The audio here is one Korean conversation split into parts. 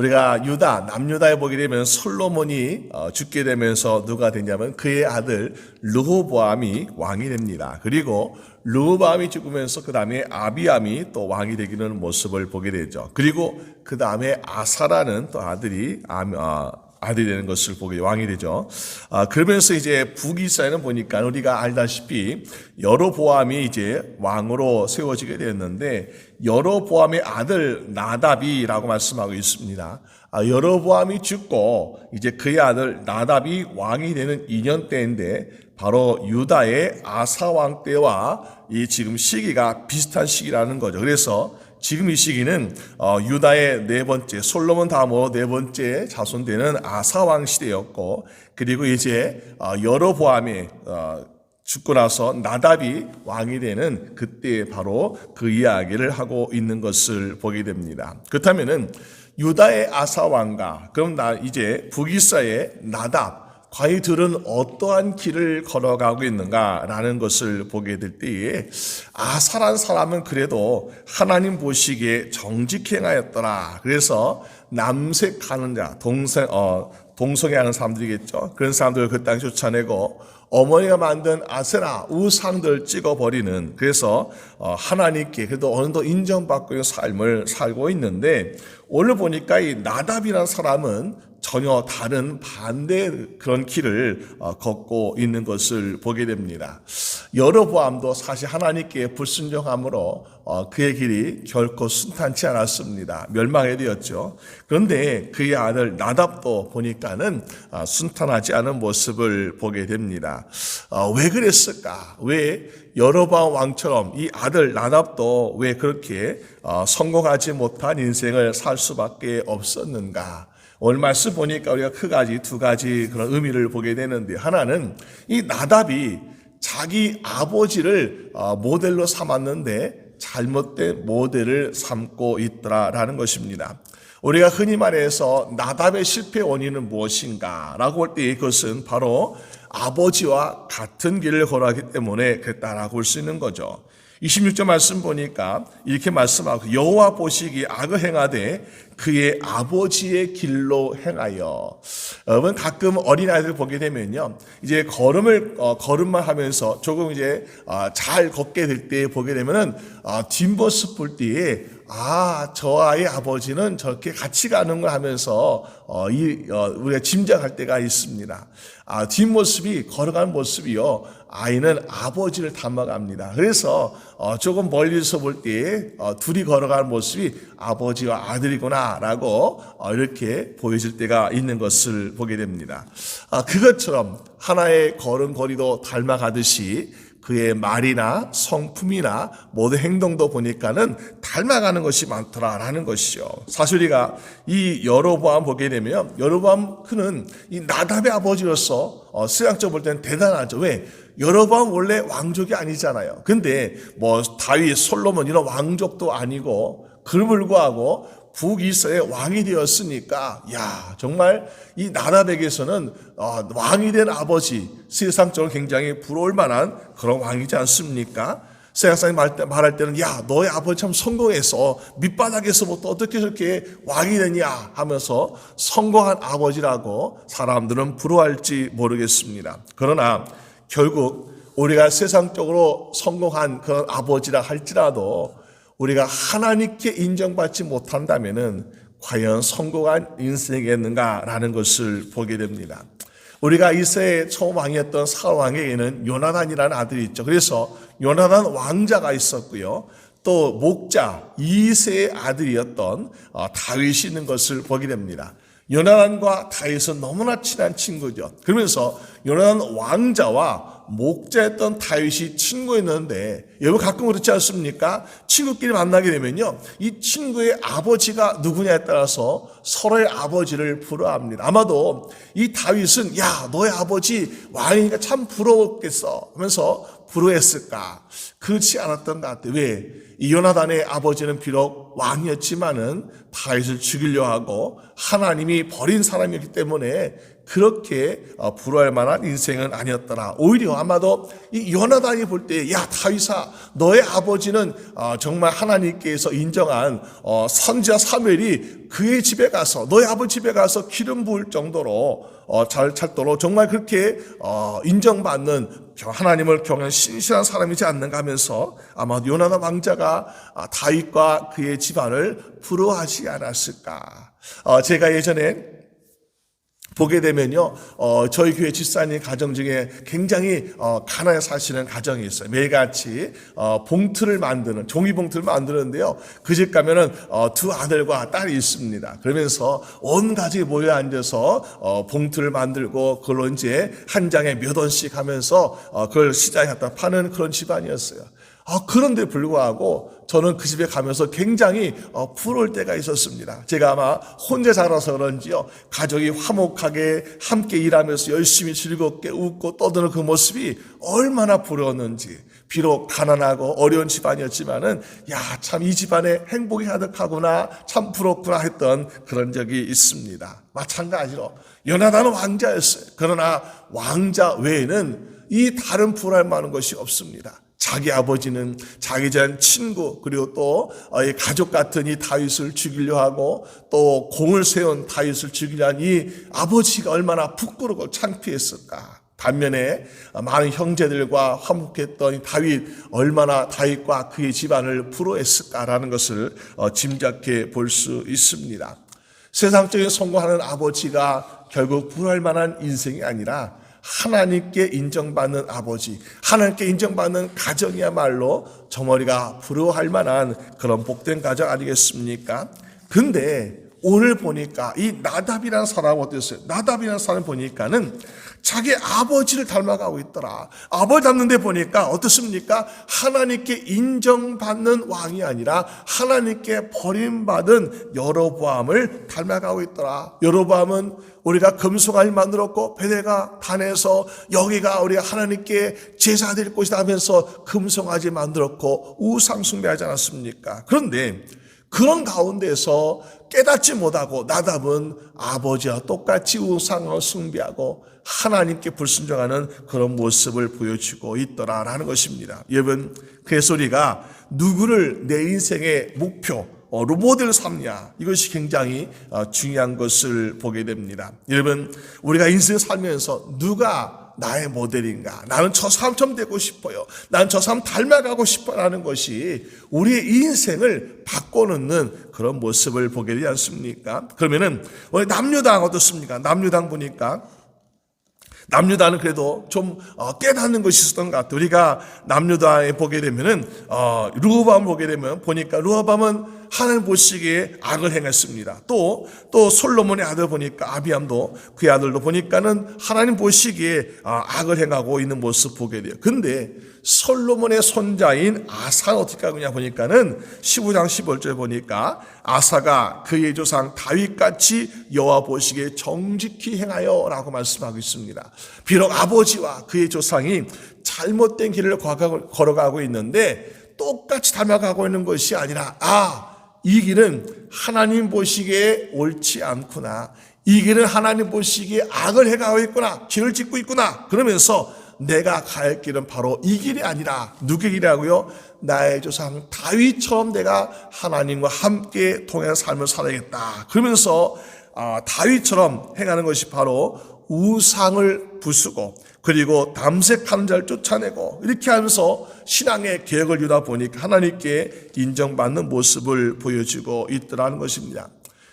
우리가 남유다에 보게 되면 솔로몬이 죽게 되면서 누가 되냐면 그의 아들 르호보암이 왕이 됩니다. 그리고 르호보암이 죽으면서 그 다음에 아비암이 또 왕이 되기는 모습을 보게 되죠. 그리고 그 다음에 아사라는 또 아들이 되는 것을 보게 왕이 되죠. 그러면서 이제 북이스라엘은 보니까 우리가 알다시피 여로보암이 이제 왕으로 세워지게 되었는데 여로보암의 아들 나답이라고 말씀하고 있습니다. 여로보암이 죽고 이제 그의 아들 나답이 왕이 되는 2년 때인데 바로 유다의 아사 왕 때와 이 지금 시기가 비슷한 시기라는 거죠. 그래서 지금 이 시기는 유다의 네 번째 솔로몬 다음으로 네 번째 자손되는 아사 왕 시대였고, 그리고 이제 여로보암이 죽고 나서 나답이 왕이 되는 그때 바로 그 이야기를 하고 있는 것을 보게 됩니다. 그렇다면은 유다의 아사 왕과 그럼 이제 북이스라엘의 나답, 과연 들은 어떠한 길을 걸어가고 있는가라는 것을 보게 될 때에 아사란 사람은 그래도 하나님 보시기에 정직행하였더라. 그래서 남색하는 자, 동성애하는 사람들이겠죠. 그런 사람들을 그 땅에 쫓아내고 어머니가 만든 아세라 우상들 찍어버리는, 그래서 하나님께 그래도 어느 정도 인정받고 있는 삶을 살고 있는데, 오늘 보니까 이 나답이라는 사람은 전혀 다른 반대 그런 길을 걷고 있는 것을 보게 됩니다. 여로보암도 사실 하나님께 불순종함으로 그의 길이 결코 순탄치 않았습니다. 멸망해 되었죠. 그런데 그의 아들 나답도 보니까는 순탄하지 않은 모습을 보게 됩니다. 왜 그랬을까? 왜 여로보암 왕처럼 이 아들 나답도 왜 그렇게 성공하지 못한 인생을 살 수밖에 없었는가? 오늘 말씀 보니까 우리가 두 가지 그런 의미를 보게 되는데, 하나는 이 나답이 자기 아버지를 모델로 삼았는데 잘못된 모델을 삼고 있더라라는 것입니다. 우리가 흔히 말해서 나답의 실패 원인은 무엇인가 라고 할 때 그것은 바로 아버지와 같은 길을 걸어가기 때문에 그랬다라고 볼 수 있는 거죠. 26절 말씀 보니까 이렇게 말씀하고 여호와 보시기 악을 행하되 그의 아버지의 길로 행하여. 여러분 가끔 어린아이들 보게 되면요, 이제 걸음만 하면서 조금 이제 잘 걷게 될 때 보게 되면은 뒷모습 볼 때에 저 아이의 아버지는 저렇게 같이 가는 걸 하면서 우리가 짐작할 때가 있습니다. 뒷모습이 걸어가는 모습이요, 아이는 아버지를 닮아갑니다. 그래서 조금 멀리서 볼 때 둘이 걸어가는 모습이 아버지와 아들이구나라고 이렇게 보여질 때가 있는 것을 보게 됩니다. 그것처럼 하나의 걸음걸이도 닮아가듯이 그의 말이나 성품이나 모든 행동도 보니까는 닮아가는 것이 많더라라는 것이죠. 사실 우리가 이 여로보암 보게 되면 여로보암 그는 이 나답의 아버지로서 서양적으로 볼 때는 대단하죠. 왜? 여로보암 원래 왕족이 아니잖아요. 근데 다윗, 솔로몬 이런 왕족도 아니고 그를 불구하고 북이스라엘의 왕이 되었으니까 정말 이 나답에게서는 왕이 된 아버지, 세상적으로 굉장히 부러울 만한 그런 왕이지 않습니까? 세상사람이 말할 때는 너의 아버지 참 성공해서 밑바닥에서부터 어떻게 저렇게 왕이 되냐 하면서 성공한 아버지라고 사람들은 부러워할지 모르겠습니다. 그러나 결국 우리가 세상적으로 성공한 그런 아버지라 할지라도 우리가 하나님께 인정받지 못한다면은 과연 성공한 인생이겠는가라는 것을 보게 됩니다. 우리가 이스라엘 처음 왕이었던 사울 왕에게는 요나단이라는 아들이 있죠. 그래서 요나단 왕자가 있었고요. 또 목자 이새의 아들이었던 다윗이 있는 것을 보게 됩니다. 요나단과 다윗은 너무나 친한 친구죠. 그러면서 요나단 왕자와 목자였던 다윗이 친구였는데, 여러분 가끔 그렇지 않습니까? 친구끼리 만나게 되면요, 이 친구의 아버지가 누구냐에 따라서 서로의 아버지를 부러워합니다. 아마도 이 다윗은 너의 아버지 왕이니까 참 부러웠겠어 하면서 불효했을까? 그렇지 않았던 것 같아요. 왜? 이 요나단의 아버지는 비록 왕이었지만은 다윗을 죽이려 하고 하나님이 버린 사람이었기 때문에 그렇게 불효할 만한 인생은 아니었더라. 오히려 아마도 이 요나단이 볼 때, 야, 다윗아, 너의 아버지는 정말 하나님께서 인정한 선지자 사무엘이 그의 집에 가서, 너의 아버지 집에 가서 기름 부을 정도로 잘 찾도록 정말 그렇게 인정받는 하나님을 경외하는 신실한 사람이지 않는가 하면서 아마 요나단 왕자가 다윗과 그의 집안을 부러워하지 않았을까. 제가 예전에 보게 되면요, 저희 교회 집사님 가정 중에 굉장히 가난에 사시는 가정이 있어요. 매일같이 봉투를 만드는, 종이 봉투를 만드는데요, 그 집 가면은 두 아들과 딸이 있습니다. 그러면서 온 가족이 모여 앉아서 봉투를 만들고 그걸로 이제 한 장에 몇 원씩 하면서 그걸 시장에 갖다 파는 그런 집안이었어요. 그런데 불구하고 저는 그 집에 가면서 굉장히 부러울 때가 있었습니다. 제가 아마 혼자 자라서 그런지요, 가족이 화목하게 함께 일하면서 열심히 즐겁게 웃고 떠드는 그 모습이 얼마나 부러웠는지, 비록 가난하고 어려운 집안이었지만은 참 이 집안에 행복이 가득하구나, 참 부럽구나 했던 그런 적이 있습니다. 마찬가지로 요나단은 왕자였어요. 그러나 왕자 외에는 이 다른 부러워할 만한 것이 없습니다. 자기 아버지는 자기 전 친구, 그리고 또 가족 같은 이 다윗을 죽이려 하고 또 공을 세운 다윗을 죽이려 한 이 아버지가 얼마나 부끄럽고 창피했을까. 반면에 많은 형제들과 화목했던 이 다윗, 얼마나 다윗과 그의 집안을 부러워했을까라는 것을 짐작해 볼 수 있습니다. 세상적인 성공하는 아버지가 결국 부러워할 만한 인생이 아니라 하나님께 인정받는 아버지, 하나님께 인정받는 가정이야말로 저머리가 부러워할 만한 그런 복된 가정 아니겠습니까? 근데 오늘 보니까 이 나답이라는 사람 어땠어요? 나답이라는 사람 보니까는 자기 아버지를 닮아가고 있더라. 아버지 닮는데 보니까 어떻습니까? 하나님께 인정받는 왕이 아니라 하나님께 버림받은 여로보암을 닮아가고 있더라. 여로보암은 우리가 금송아지 만들었고 베델가 단에서 여기가 우리가 하나님께 제사 드릴 곳이다 하면서 금송아지 만들었고 우상 숭배하지 않았습니까? 그런데 그런 가운데서 깨닫지 못하고 나답은 아버지와 똑같이 우상을 숭배하고 하나님께 불순종하는 그런 모습을 보여주고 있더라라는 것입니다. 여러분, 그래서 우리가 누구를 내 인생의 목표, 로모델 삼냐, 이것이 굉장히 중요한 것을 보게 됩니다. 여러분, 우리가 인생을 살면서 누가 나의 모델인가? 나는 저 사람처럼 되고 싶어요. 나는 저 사람 닮아가고 싶어라는 것이 우리의 인생을 바꿔놓는 그런 모습을 보게 되지 않습니까? 그러면은 우리 남유당 어떻습니까? 남유당 보니까 남유다는 그래도 좀 깨닫는 것이 있었던 것 같아요. 우리가 남유다에 보게 되면은 르호보암을 보게 되면 보니까 르호보암은 하나님 보시기에 악을 행했습니다. 또 솔로몬의 아들 보니까 아비암도 그의 아들도 보니까는 하나님 보시기에 악을 행하고 있는 모습 보게 돼요. 근데 솔로몬의 손자인 아사는 어떻게 하느냐 보니까는 15장 15절에 보니까 아사가 그의 조상 다윗같이 여호와 보시기에 정직히 행하여라고 말씀하고 있습니다. 비록 아버지와 그의 조상이 잘못된 길을 걸어가고 있는데 똑같이 닮아가고 있는 것이 아니라 이 길은 하나님 보시기에 옳지 않구나. 이 길은 하나님 보시기에 악을 해가고 있구나. 죄를 짓고 있구나. 그러면서 내가 갈 길은 바로 이 길이 아니라 누구의 길이라고요? 나의 조상 다윗처럼 내가 하나님과 함께 통해서 삶을 살아야겠다. 그러면서 다윗처럼 행하는 것이 바로 우상을 부수고 그리고 담색하는 자를 쫓아내고 이렇게 하면서 신앙의 개혁을 이루다 보니까 하나님께 인정받는 모습을 보여주고 있더라는 것입니다.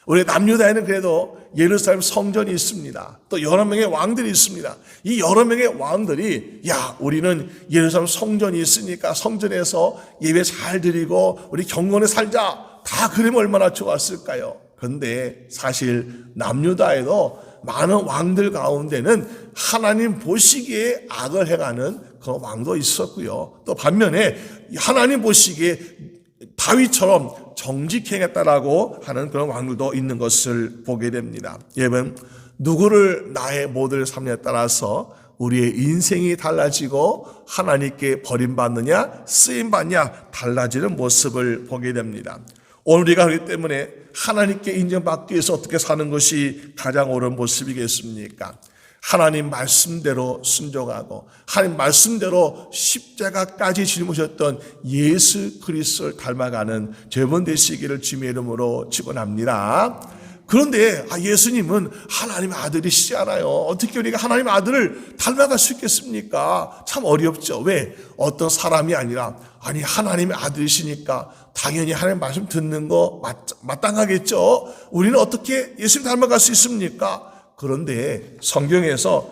우리 남유다에는 그래도 예루살렘 성전이 있습니다. 또 여러 명의 왕들이 있습니다. 이 여러 명의 왕들이 우리는 예루살렘 성전이 있으니까 성전에서 예배 잘 드리고 우리 경건에 살자. 다 그러면 얼마나 좋았을까요? 그런데 사실 남유다에도 많은 왕들 가운데는 하나님 보시기에 악을 행하는 그런 왕도 있었고요. 또 반면에 하나님 보시기에 다윗처럼 정직행했다라고 하는 그런 왕들도 있는 것을 보게 됩니다. 여러분, 누구를 나의 모델 삼냐에 따라서 우리의 인생이 달라지고 하나님께 버림받느냐 쓰임받냐 달라지는 모습을 보게 됩니다. 오늘 우리가 그렇기 때문에 하나님께 인정받기 위해서 어떻게 사는 것이 가장 옳은 모습이겠습니까? 하나님 말씀대로 순종하고 하나님 말씀대로 십자가까지 짊으셨던 예수 그리스도를 닮아가는 저번 되시기를 주님의 이름으로 축원합니다. 그런데 예수님은 하나님의 아들이시잖아요. 어떻게 우리가 하나님의 아들을 닮아갈 수 있겠습니까? 참 어렵죠. 왜? 어떤 사람이 아니라 하나님의 아들이시니까 당연히 하나님 말씀 듣는 거 마땅하겠죠. 우리는 어떻게 예수님 닮아갈 수 있습니까? 그런데 성경에서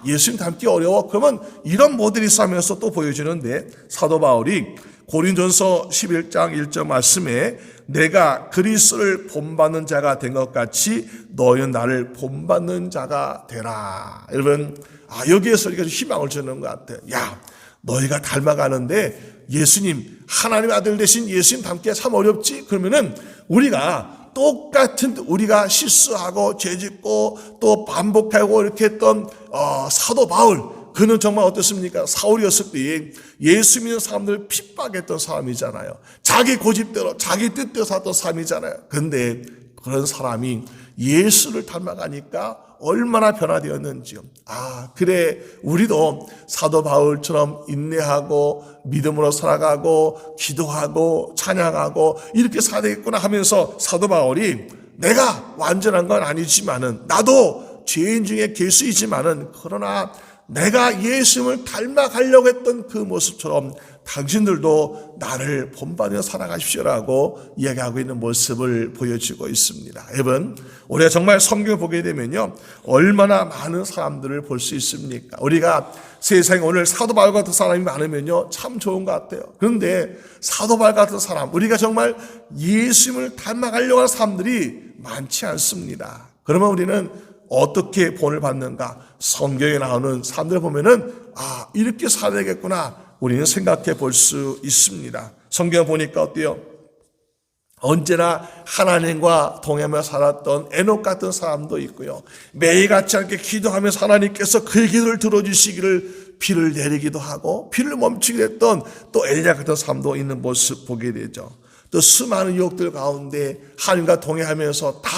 예수님 닮기 어려워. 그러면 이런 모델이 있으면서 또 보여주는데 사도 바울이 고린도전서 11장 1절 말씀에 내가 그리스도를 본받는 자가 된 것 같이 너희는 나를 본받는 자가 되라. 여러분 여기에서 우리가 희망을 주는 것 같아요. 너희가 닮아가는데 예수님 하나님의 아들 되신 예수님 닮기가 참 어렵지. 그러면은 우리가 실수하고 죄짓고 또 반복하고 이렇게 했던 사도 바울, 그는 정말 어떻습니까? 사울이었을 때 예수 믿는 사람들을 핍박했던 사람이잖아요. 자기 고집대로 자기 뜻대로 살았던 사람이잖아요. 그런데 그런 사람이 예수를 닮아가니까 얼마나 변화되었는지요. 그래 우리도 사도 바울처럼 인내하고 믿음으로 살아가고 기도하고 찬양하고 이렇게 살아야 되겠구나 하면서 사도 바울이 내가 완전한 건 아니지만은 나도 죄인 중에 괴수이지만은 그러나 내가 예수님을 닮아가려고 했던 그 모습처럼 당신들도 나를 본받아 살아가십시오라고 이야기하고 있는 모습을 보여주고 있습니다. 여러분 우리가 정말 성경을 보게 되면요 얼마나 많은 사람들을 볼 수 있습니까? 우리가 세상에 오늘 사도 바울 같은 사람이 많으면요 참 좋은 것 같아요. 그런데 사도 바울 같은 사람, 우리가 정말 예수님을 닮아가려고 하는 사람들이 많지 않습니다. 그러면 우리는 어떻게 본을 받는가? 성경에 나오는 사람들 보면은 이렇게 살아야 되겠구나 우리는 생각해 볼 수 있습니다. 성경 보니까 어때요? 언제나 하나님과 동행하며 살았던 에녹 같은 사람도 있고요. 매일같이 함께 기도하면서 하나님께서 그의 기도를 들어주시기를 비를 내리기도 하고 비를 멈추게 했던 또 엘리야 같은 사람도 있는 모습 보게 되죠. 또 수많은 유혹들 가운데 하나님과 동행하면서 다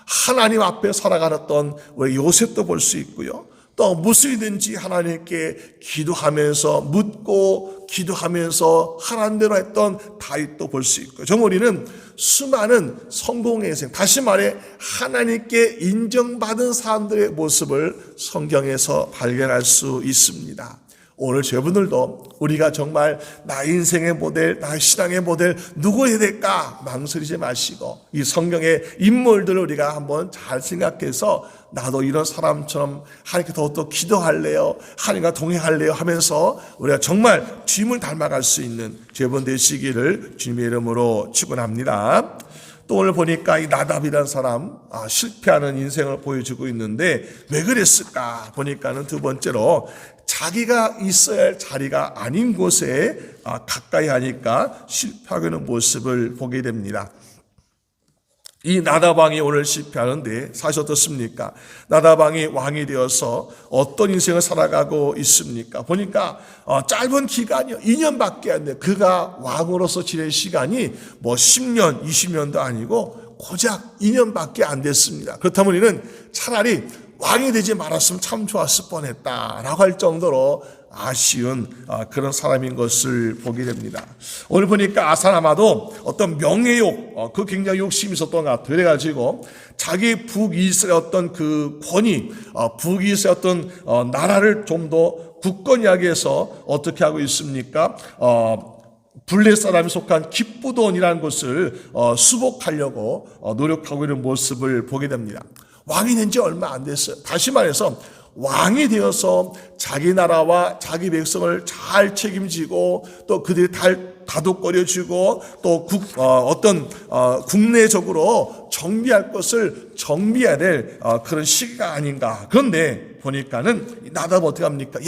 하나님 앞에 살아가던 우리 요셉도 볼 수 있고요. 또 무엇이든지 하나님께 기도하면서 묻고 기도하면서 하나님 대로 했던 다윗도 볼 수 있고요. 정말 우리는 수많은 성공의 생, 다시 말해 하나님께 인정받은 사람들의 모습을 성경에서 발견할 수 있습니다. 오늘 저분들도 우리가 정말 나 인생의 모델, 나 신앙의 모델 누구여야 될까 망설이지 마시고 이 성경의 인물들을 우리가 한번 잘 생각해서 나도 이런 사람처럼 하나님께 더욱더 기도할래요, 하나님과 동행할래요 하면서 우리가 정말 주님을 닮아갈 수 있는 저분 되시기를 주님의 이름으로 축원합니다. 또 오늘 보니까 이 나답이라는 사람 실패하는 인생을 보여주고 있는데 왜 그랬을까 보니까는 두 번째로 자기가 있어야 할 자리가 아닌 곳에 가까이 하니까 실패하고 있는 모습을 보게 됩니다. 이 나다방이 오늘 실패하는데 사실 어떻습니까? 나다방이 왕이 되어서 어떤 인생을 살아가고 있습니까? 보니까 짧은 기간이요 2년밖에 안 돼. 그가 왕으로서 지낸 시간이 10년 20년도 아니고 고작 2년밖에 안 됐습니다. 그렇다면 우리는 차라리 왕이 되지 말았으면 참 좋았을 뻔했다라고 할 정도로 아쉬운 그런 사람인 것을 보게 됩니다. 오늘 보니까 아사나마도 어떤 명예욕, 그 굉장히 욕심이 있었던 것 같아요. 그래가지고 자기 북이스라엘 어떤 그 권위, 북이스라엘 어떤 나라를 좀 더 굳건히 하기 위해서 어떻게 하고 있습니까? 블레 사람이 속한 기브돈이라는 곳을 수복하려고 노력하고 있는 모습을 보게 됩니다. 왕이 된 지 얼마 안 됐어요. 다시 말해서 왕이 되어서 자기 나라와 자기 백성을 잘 책임지고 또 그들이 다독거려주고 또 국내적으로 정비할 것을 정비해야 될 그런 시기가 아닌가. 그런데 보니까는 나답 어떻게 합니까?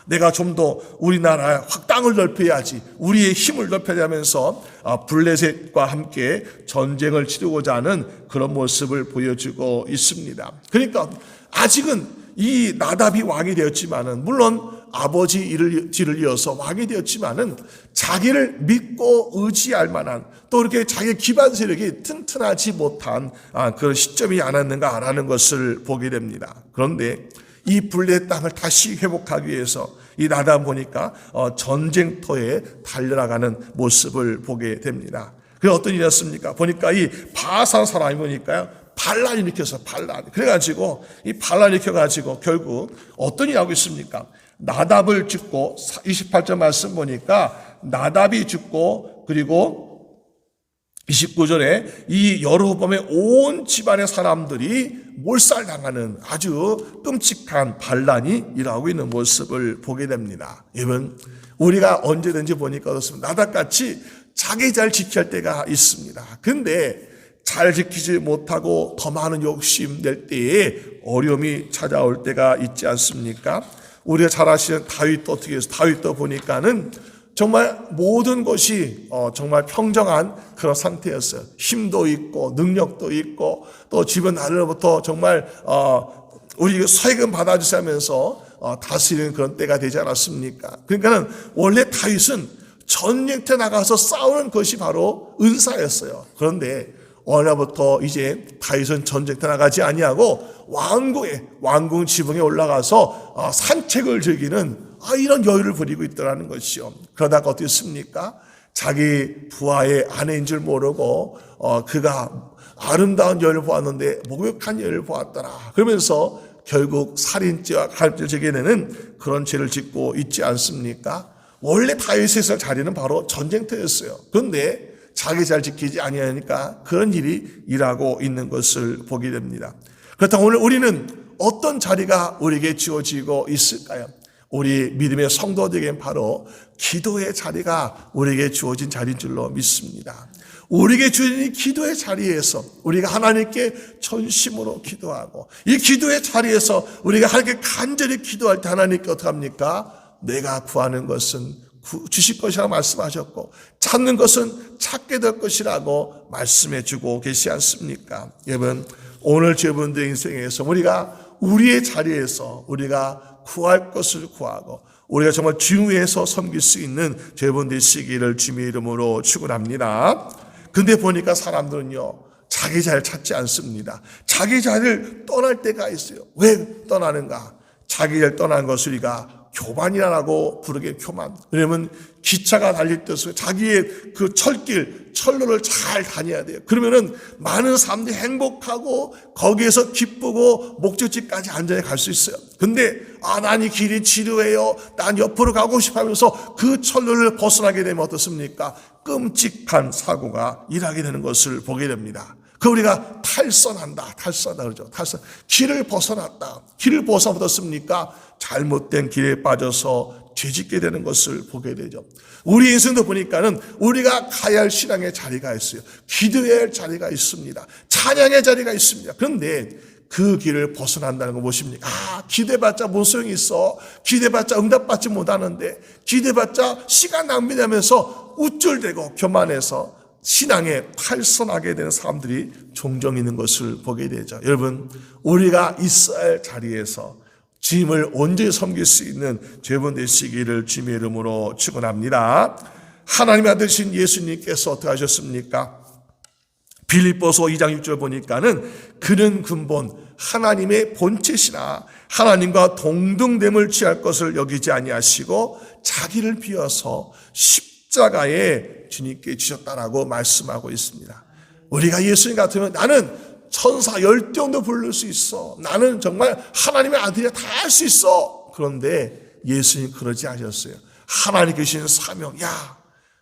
내가 좀 더 우리나라의 확장을 넓혀야지, 우리의 힘을 넓혀야 하면서 블레셋과 함께 전쟁을 치르고자 하는 그런 모습을 보여주고 있습니다. 그러니까 아직은 이 나답이 왕이 되었지만은, 물론 아버지 뒤를 이어서 왕이 되었지만은 자기를 믿고 의지할 만한, 또 이렇게 자기 기반 세력이 튼튼하지 못한 그런 시점이 않았는가라는 것을 보게 됩니다. 그런데 이 불리의 땅을 다시 회복하기 위해서 이 나답 보니까 전쟁터에 달려나가는 모습을 보게 됩니다. 그게 어떤 일이었습니까? 보니까 이 바산 사람이 보니까요, 반란 일으켜서 반란. 그래가지고 이 반란 일으켜가지고 결국 어떤 일이 하고 있습니까? 나답을 죽고, 28절 말씀 보니까 나답이 죽고, 그리고 29절에 이 여로보암의 온 집안의 사람들이 몰살당하는 아주 끔찍한 반란이 일어나고 있는 모습을 보게 됩니다. 여러분, 우리가 언제든지 보니까 그렇습니다. 나답같이 자기 잘 지킬 때가 있습니다. 근데 잘 지키지 못하고 더 많은 욕심 낼 때에 어려움이 찾아올 때가 있지 않습니까? 우리가 잘 아시는 다윗도 어떻게 해서, 다윗도 보니까는 정말 모든 것이 정말 평정한 그런 상태였어요. 힘도 있고 능력도 있고, 또 주변 나라로부터 정말 우리 세금 받아주시면서 다스리는 그런 때가 되지 않았습니까? 그러니까는 원래 다윗은 전쟁터에 나가서 싸우는 것이 바로 은사였어요. 그런데 어느 날부터 이제 다윗은 전쟁터 나가지 아니하고 왕궁 지붕에 올라가서 산책을 즐기는 이런 여유를 부리고 있더라는 것이요. 그러다가 어떻게 했습니까? 자기 부하의 아내인 줄 모르고 그가 아름다운 여인을 보았는데 목욕한 여인을 보았더라. 그러면서 결국 살인죄와 간음죄를 지게 되는 그런 죄를 짓고 있지 않습니까? 원래 다윗의 자리는 바로 전쟁터였어요. 그런데 자기 잘 지키지 아니하니까 그런 일이 일하고 있는 것을 보게 됩니다. 그렇다면 오늘 우리는 어떤 자리가 우리에게 주어지고 있을까요? 우리 믿음의 성도들에게는 바로 기도의 자리가 우리에게 주어진 자리인 줄로 믿습니다. 우리에게 주어진 이 기도의 자리에서 우리가 하나님께 전심으로 기도하고, 이 기도의 자리에서 우리가 하나님께 간절히 기도할 때 하나님께 어떻게 합니까? 내가 구하는 것은 주실 것이라고 말씀하셨고, 찾는 것은 찾게 될 것이라고 말씀해 주고 계시지 않습니까? 여러분, 오늘 여러분들의 인생에서 우리가 우리의 자리에서 우리가 구할 것을 구하고, 우리가 정말 주 위에서 섬길 수 있는 여러분들의 시기를 주님의 이름으로 축원합니다. 근데 보니까 사람들은요, 자기 자리를 찾지 않습니다. 자기 자리를 떠날 때가 있어요. 왜 떠나는가? 자기 자리를 떠난 것을 우리가 교만이라고 부르게 교만. 왜냐면 기차가 달릴 때 자기의 그 철로를 잘 다녀야 돼요. 그러면은 많은 사람들이 행복하고 거기에서 기쁘고 목적지까지 안전히 갈 수 있어요. 근데 난 이 길이 지루해요, 난 옆으로 가고 싶어 하면서 그 철로를 벗어나게 되면 어떻습니까? 끔찍한 사고가 일하게 되는 것을 보게 됩니다. 그 우리가 탈선한다 그러죠. 길을 벗어났다. 길을 벗어나 어떻습니까? 잘못된 길에 빠져서 죄짓게 되는 것을 보게 되죠. 우리 인생도 보니까는 우리가 가야 할 신앙의 자리가 있어요. 기도해야 할 자리가 있습니다. 찬양의 자리가 있습니다. 그런데 그 길을 벗어난다는 건 무엇입니까? 기대봤자 뭔 소용이 있어? 기대봤자 응답받지 못하는데, 기대봤자 시간 낭비되면서 우쭐대고 교만해서 신앙에 탈선하게 되는 사람들이 종종 있는 것을 보게 되죠. 여러분, 우리가 있어야 할 자리에서 주님을 온전히 섬길 수 있는 여러분 되시기를 주님의 이름으로 축원합니다. 하나님의 아들이신 예수님께서 어떻게 하셨습니까? 빌립보서 2장 6절 보니까는 그는 근본 하나님의 본체시나 하나님과 동등됨을 취할 것을 여기지 아니하시고 자기를 비워서 십자가에 주님께 주셨다라고 말씀하고 있습니다. 우리가 예수님 같으면 나는 천사 10대원도 부를 수 있어, 나는 정말 하나님의 아들이야, 다 할 수 있어. 그런데 예수님 그러지 않으셨어요. 하나님께 주신 사명,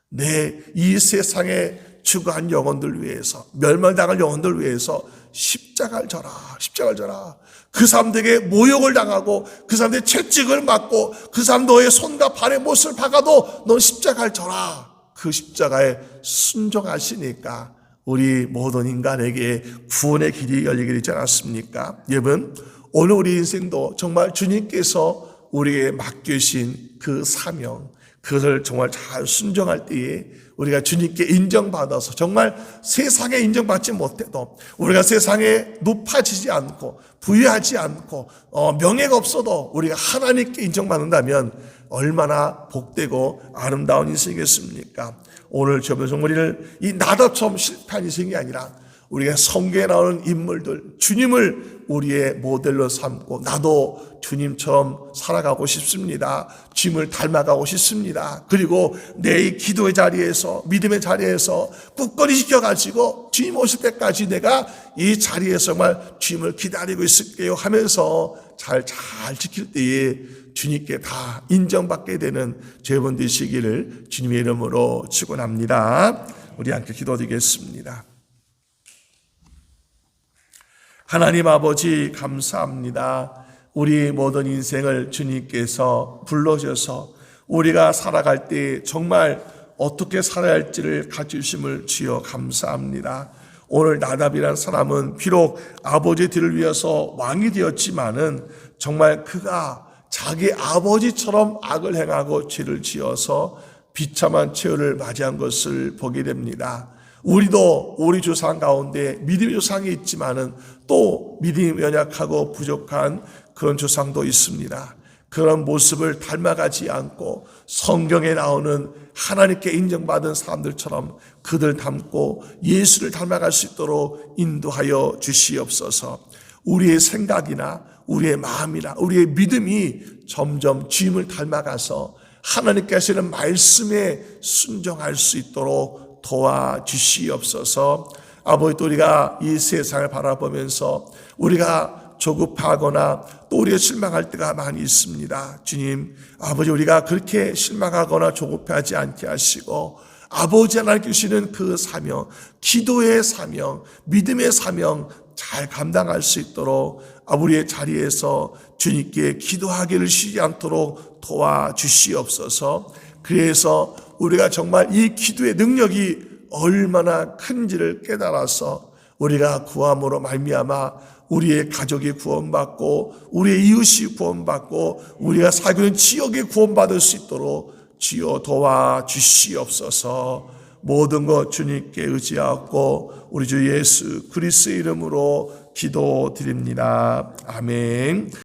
내 이 세상에 추구한 영혼들 위해서, 멸망당할 영혼들 위해서 십자가를 져라. 그 사람들에게 모욕을 당하고 그 사람들의 채찍을 맞고 그 사람 너의 손과 발에 못을 박아도 넌 십자가를 져라. 그 십자가에 순종하시니까 우리 모든 인간에게 구원의 길이 열리게 되지 않았습니까? 여러분, 오늘 우리 인생도 정말 주님께서 우리에게 맡기신 그 사명, 그것을 정말 잘 순종할 때에 우리가 주님께 인정받아서 정말 세상에 인정받지 못해도 우리가 세상에 높아지지 않고 부유하지 않고 명예가 없어도 우리가 하나님께 인정받는다면 얼마나 복되고 아름다운 인생이겠습니까? 오늘 저번 우리를 이 나답처럼 실패한 인생이 아니라 우리가 성경에 나오는 인물들, 주님을 우리의 모델로 삼고 나도 주님처럼 살아가고 싶습니다. 주님을 닮아가고 싶습니다. 그리고 내 기도의 자리에서, 믿음의 자리에서 굳건히 지켜가지고 주님 오실 때까지 내가 이 자리에서 정말 주님을 기다리고 있을게요 하면서 잘 지킬 때에 주님께 다 인정받게 되는 여러분 되시기를 주님의 이름으로 축원합니다. 우리 함께 기도드리겠습니다. 하나님 아버지 감사합니다. 우리 모든 인생을 주님께서 불러줘서 우리가 살아갈 때 정말 어떻게 살아야 할지를 가르치심을 주여 감사합니다. 오늘 나답이라는 사람은 비록 아버지의 뒤를 위해서 왕이 되었지만은 정말 그가 자기 아버지처럼 악을 행하고 죄를 지어서 비참한 최후를 맞이한 것을 보게 됩니다. 우리도 우리 조상 가운데 믿음의 조상이 있지만은 또 믿음이 연약하고 부족한 그런 조상도 있습니다. 그런 모습을 닮아가지 않고 성경에 나오는 하나님께 인정받은 사람들처럼 그들 닮고 예수를 닮아갈 수 있도록 인도하여 주시옵소서. 우리의 생각이나 우리의 마음이나 우리의 믿음이 점점 주님을 닮아가서 하나님께 하시는 말씀에 순종할 수 있도록 도와주시옵소서. 아버지, 또 우리가 이 세상을 바라보면서 우리가 조급하거나 또 우리가 실망할 때가 많이 있습니다. 주님, 아버지, 우리가 그렇게 실망하거나 조급하지 않게 하시고 아버지 하나님께 주시는 그 사명, 기도의 사명, 믿음의 사명 잘 감당할 수 있도록 우리의 자리에서 주님께 기도하기를 쉬지 않도록 도와주시옵소서. 그래서 우리가 정말 이 기도의 능력이 얼마나 큰지를 깨달아서 우리가 구함으로 말미암아 우리의 가족이 구원받고 우리의 이웃이 구원받고 우리가 살고 있는 지역이 구원받을 수 있도록 주여 도와주시옵소서. 모든 것 주님께 의지하고 우리 주 예수 그리스도의 이름으로 기도드립니다. 아멘.